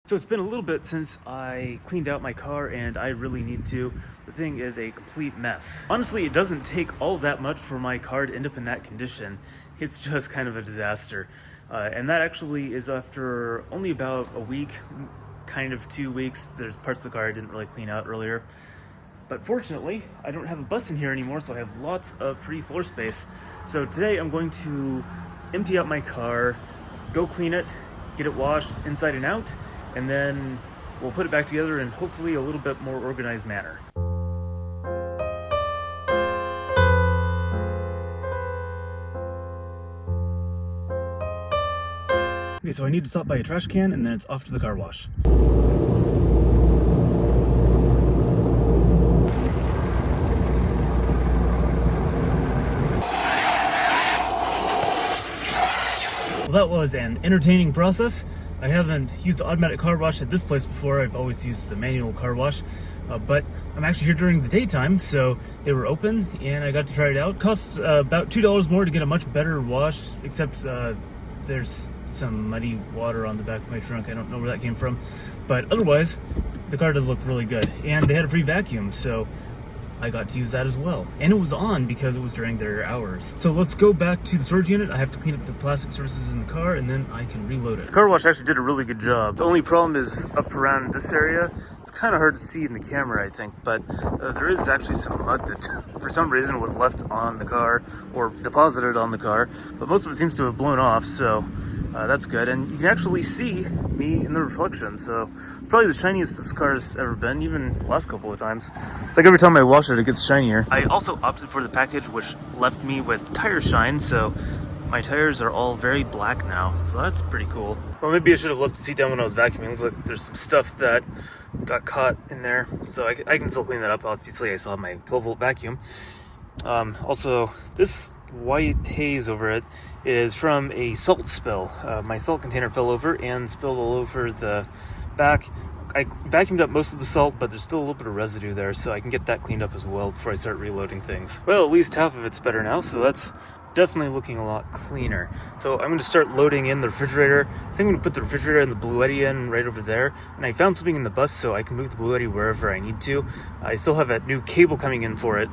So it's been a little bit since I cleaned out my car and I really need to. The thing is a complete mess. Honestly, it doesn't take all that much for my car to end up in that condition. It's just kind of a disaster. And that actually is after only about a week, kind of 2 weeks. There's parts of the car I didn't really clean out earlier. But fortunately, I don't have a bus in here anymore, so I have lots of free floor space. So today I'm going to empty out my car, go clean it, get it washed inside and out, and then we'll put it back together in hopefully a little bit more organized manner. Okay, so I need to stop by a trash can and then it's off to the car wash. Well, that was an entertaining process. I haven't used the automatic car wash at this place before. I've always used the manual car wash, but I'm actually here during the daytime, so they were open and I got to try it out. Costs about $2 more to get a much better wash, except there's some muddy water on the back of my trunk. I don't know where that came from, but otherwise the car does look really good. And they had a free vacuum, so I got to use that as well. And it was on because it was during their hours. So let's go back to the storage unit. I have to clean up the plastic surfaces in the car and then I can reload it. The car wash actually did a really good job. The only problem is up around this area. It's kind of hard to see in the camera, I think, but there is actually some mud that for some reason was left on the car or deposited on the car, but most of it seems to have blown off, so that's good. And you can actually see me in the reflection, so probably the shiniest this car has ever been, even the last couple of times. It's like every time I wash it, it gets shinier. I also opted for the package, which left me with tire shine, so my tires are all very black now, so that's pretty cool. Well, maybe I should have left the seat down when I was vacuuming. Looks like there's some stuff that got caught in there, so I can still clean that up. Obviously, I still have my 12-volt vacuum. Also, this white haze over it is from a salt spill. My salt container fell over and spilled all over the back. I vacuumed up most of the salt, but there's still a little bit of residue there, so I can get that cleaned up as well before I start reloading things. Well, at least half of it's better now, so that's definitely looking a lot cleaner. So I'm going to start loading in the refrigerator. I think I'm going to put the refrigerator and the Bluetti in right over there. And I found something in the bus, so I can move the Bluetti wherever I need to. I still have that new cable coming in for it.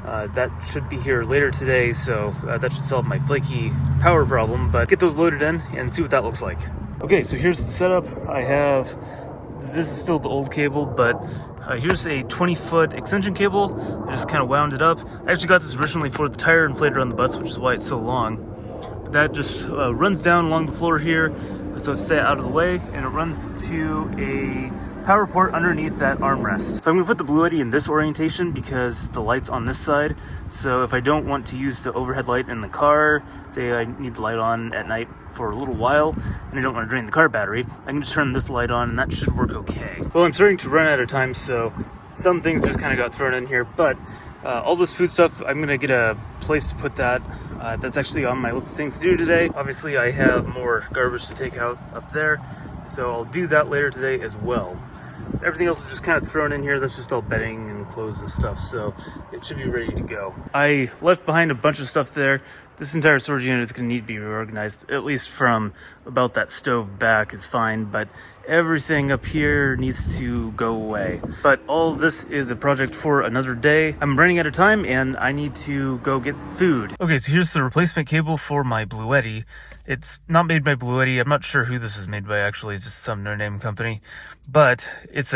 That should be here later today, so that should solve my flaky power problem. But get those loaded in and see what that looks like. Okay, so here's the setup. This is still the old cable, but here's a 20-foot extension cable. I just kind of wound it up. I actually got this originally for the tire inflator on the bus, which is why it's so long. But that just runs down along the floor here, so it's out of the way, and it runs to a power port underneath that armrest. So I'm gonna put the Bluetti in this orientation because the light's on this side. So if I don't want to use the overhead light in the car, say I need the light on at night for a little while and I don't want to drain the car battery, I can just turn this light on and that should work okay. Well, I'm starting to run out of time, so some things just kind of got thrown in here, but all this food stuff, I'm gonna get a place to put that. That's actually on my list of things to do today. Obviously, I have more garbage to take out up there, so I'll do that later today as well. Everything else is just kind of thrown in here. That's just all bedding and clothes and stuff, so it should be ready to go. I left behind a bunch of stuff there. This entire storage unit is going to need to be reorganized, at least from about that stove back is fine, but everything up here needs to go away. But all of this is a project for another day. I'm running out of time and I need to go get food. Okay, so here's the replacement cable for my Bluetti. It's not made by Bluetti. I'm not sure who this is made by, actually. It's just some no-name company. But it's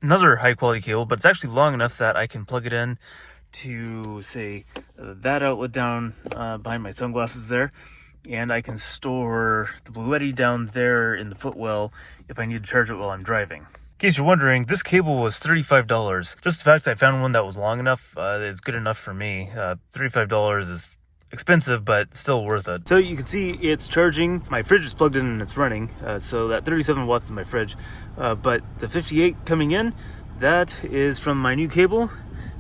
another high-quality cable, but it's actually long enough that I can plug it in to, say, that outlet down behind my sunglasses there. And I can store the Bluetti down there in the footwell if I need to charge it while I'm driving. In case you're wondering, this cable was $35. Just the fact that I found one that was long enough is good enough for me. $35 is expensive, but still worth it. So you can see it's charging. My fridge is plugged in and it's running. So that 37 watts is my fridge. But the 58 coming in, that is from my new cable.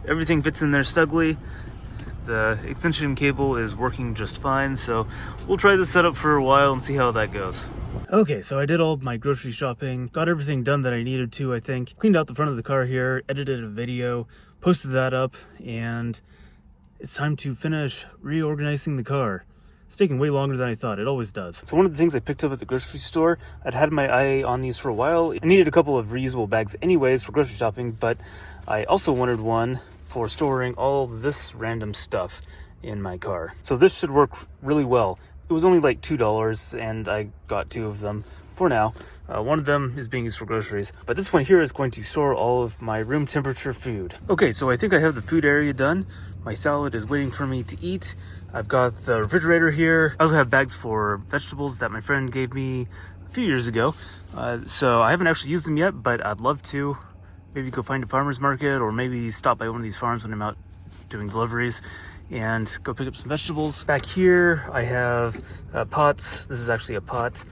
Everything fits in there snugly. The extension cable is working just fine, so we'll try this setup for a while and see how that goes. Okay, so I did all of my grocery shopping, got everything done that I needed to, I think. Cleaned out the front of the car here, edited a video, posted that up, and it's time to finish reorganizing the car. It's taking way longer than I thought. It always does. So one of the things I picked up at the grocery store, I'd had my eye on these for a while. I needed a couple of reusable bags anyways for grocery shopping, but I also wanted one for storing all this random stuff in my car. So this should work really well. It was only like $2 and I got 2 of them for now. One of them is being used for groceries, but this one here is going to store all of my room temperature food. Okay, so I think I have the food area done. My salad is waiting for me to eat. I've got the refrigerator here. I also have bags for vegetables that my friend gave me a few years ago. So I haven't actually used them yet, but I'd love to. Maybe go find a farmer's market or maybe stop by one of these farms when I'm out doing deliveries and go pick up some vegetables. Back here I have pots. This is actually a pot.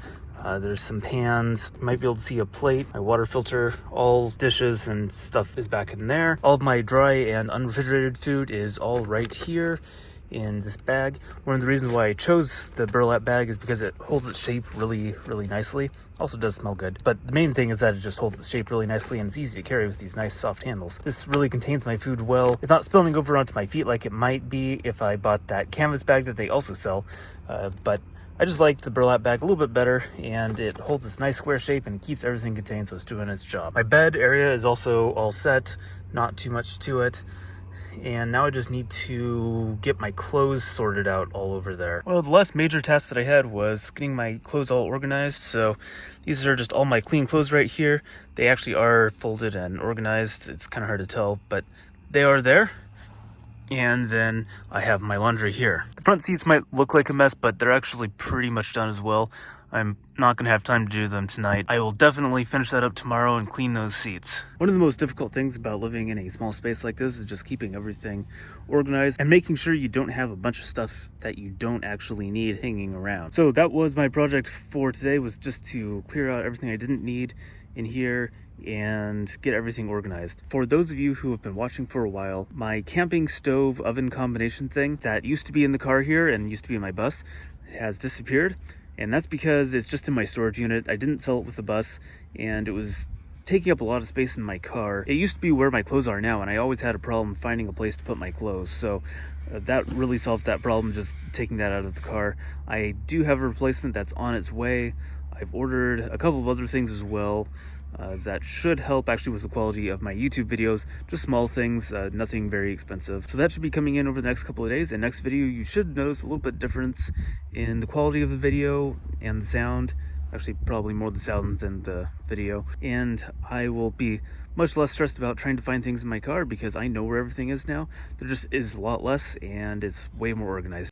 There's some pans. You might be able to see a plate, my water filter, all dishes and stuff is back in there. All of my dry and unrefrigerated food is all right here in this bag. One of the reasons why I chose the burlap bag is because it holds its shape really nicely. Also does smell good, but the main thing is that it just holds its shape really nicely and it's easy to carry with these nice soft handles. This really contains my food well. It's not spilling over onto my feet like it might be if I bought that canvas bag that they also sell, but I just like the burlap bag a little bit better, and it holds this nice square shape and keeps everything contained, so it's doing its job. My bed area is also all set, not too much to it. And now I just need to get my clothes sorted out all over there. Well, the last major task that I had was getting my clothes all organized. So these are just all my clean clothes right here. They actually are folded and organized. It's kind of hard to tell, but they are there. And then I have my laundry here. The front seats might look like a mess, but they're actually pretty much done as well. I'm not going to have time to do them tonight. I will definitely finish that up tomorrow and clean those seats. One of the most difficult things about living in a small space like this is just keeping everything organized and making sure you don't have a bunch of stuff that you don't actually need hanging around. So that was my project for today, was just to clear out everything I didn't need in here and get everything organized. For those of you who have been watching for a while, my camping stove oven combination thing that used to be in the car here and used to be in my bus has disappeared. And that's because it's just in my storage unit. I didn't sell it with the bus, and it was taking up a lot of space in my car. It used to be where my clothes are now, and I always had a problem finding a place to put my clothes. So that really solved that problem, just taking that out of the car. I do have a replacement that's on its way. I've ordered a couple of other things as well. That should help actually with the quality of my YouTube videos. Just small things, nothing very expensive. So that should be coming in over the next couple of days. And next video, you should notice a little bit difference in the quality of the video and the sound. Actually, probably more the sound than the video. And I will be much less stressed about trying to find things in my car because I know where everything is now. There just is a lot less and it's way more organized.